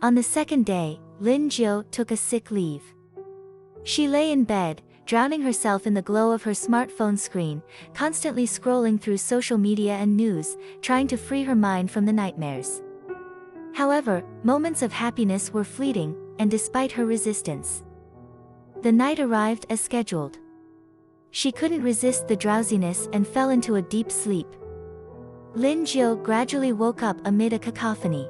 On the second day, Lin Jiu took a sick leave. She lay in bed, drowning herself in the glow of her smartphone screen, constantly scrolling through social media and news, trying to free her mind from the nightmares. However, moments of happiness were fleeting, and despite her resistance, the night arrived as scheduled. She couldn't resist the drowsiness and fell into a deep sleep. Lin Jiu gradually woke up amid a cacophony.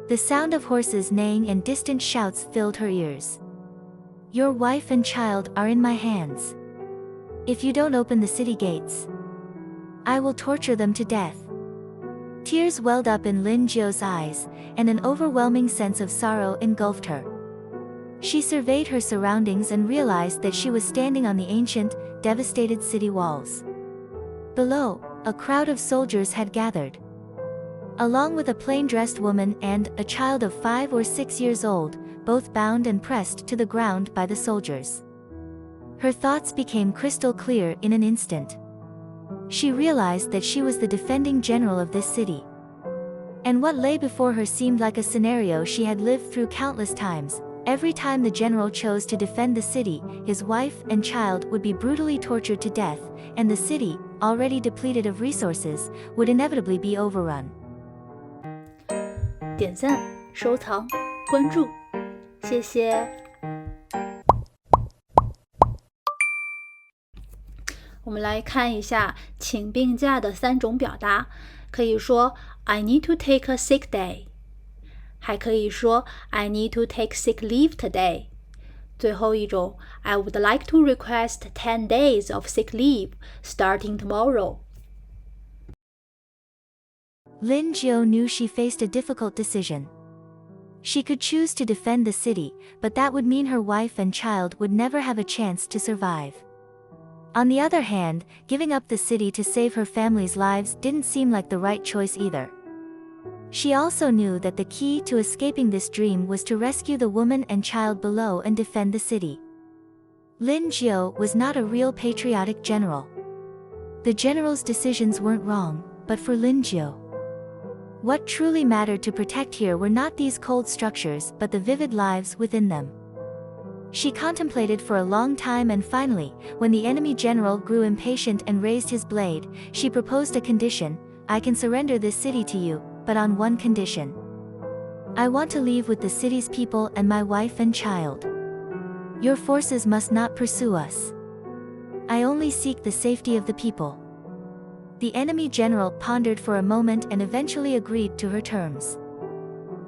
The sound of horses neighing and distant shouts filled her ears. Your wife and child are in my hands. If you don't open the city gates, I will torture them to death. Tears welled up in Lin Jiu's eyes, and an overwhelming sense of sorrow engulfed her. She surveyed her surroundings and realized that she was standing on the ancient, devastated city walls. Below, a crowd of soldiers had gathered. Along with a plain-dressed woman and a child of 5 or 6 years old, both bound and pressed to the ground by the soldiers. Her thoughts became crystal clear in an instant. She realized that she was the defending general of this city. And what lay before her seemed like a scenario she had lived through countless times. Every time the general chose to defend the city, his wife and child would be brutally tortured to death, and the city, already depleted of resources, would inevitably be overrun. 点赞、收藏、关注，谢谢。我们来看一下请病假的3种表达，可以说 I need to take a sick day， 还可以说 I need to take sick leave today。 最后一种 I would like to request 10 days of sick leave starting tomorrow。 Lin Jiu knew she faced a difficult decision. She could choose to defend the city, but that would mean her wife and child would never have a chance to survive. On the other hand, giving up the city to save her family's lives didn't seem like the right choice either. She also knew that the key to escaping this dream was to rescue the woman and child below and defend the city. Lin Jiu was not a real patriotic general. The general's decisions weren't wrong, but for Lin Jiu, what truly mattered to protect here were not these cold structures but the vivid lives within them. She contemplated for a long time and finally, when the enemy general grew impatient and raised his blade, she proposed a condition: I can surrender this city to you, but on one condition. I want to leave with the city's people and my wife and child. Your forces must not pursue us. I only seek the safety of the people. The enemy general pondered for a moment and eventually agreed to her terms.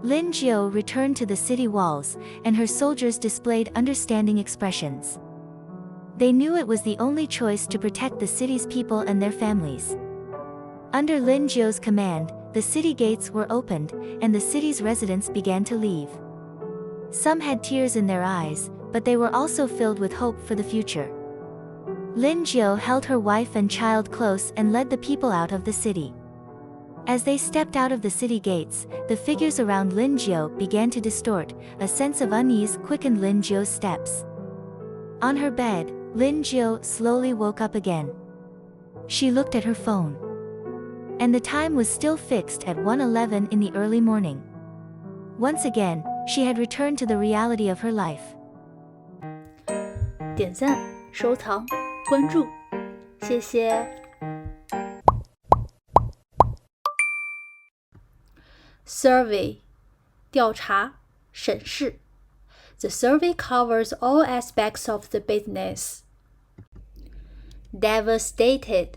Lin Jiu returned to the city walls, and her soldiers displayed understanding expressions. They knew it was the only choice to protect the city's people and their families. Under Lin Jiu's command, the city gates were opened, and the city's residents began to leave. Some had tears in their eyes, but they were also filled with hope for the future. Lin Jiu held her wife and child close and led the people out of the city. As they stepped out of the city gates, the figures around Lin Jiu began to distort. A sense of unease quickened Lin Jiu's steps. On her bed, Lin Jiu slowly woke up again. She looked at her phone. And the time was still fixed at 1:11 in the early morning. Once again, she had returned to the reality of her life. 点赞、收藏、关注，谢谢。Survey 调查、审视。The survey covers all aspects of the business. Devastated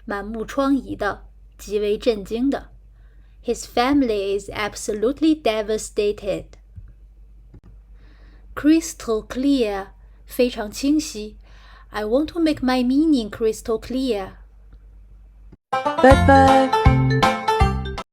满目疮痍的，极为震惊的。His family is absolutely devastated. Crystal clear 非常清晰。I want to make my meaning crystal clear. Bye bye.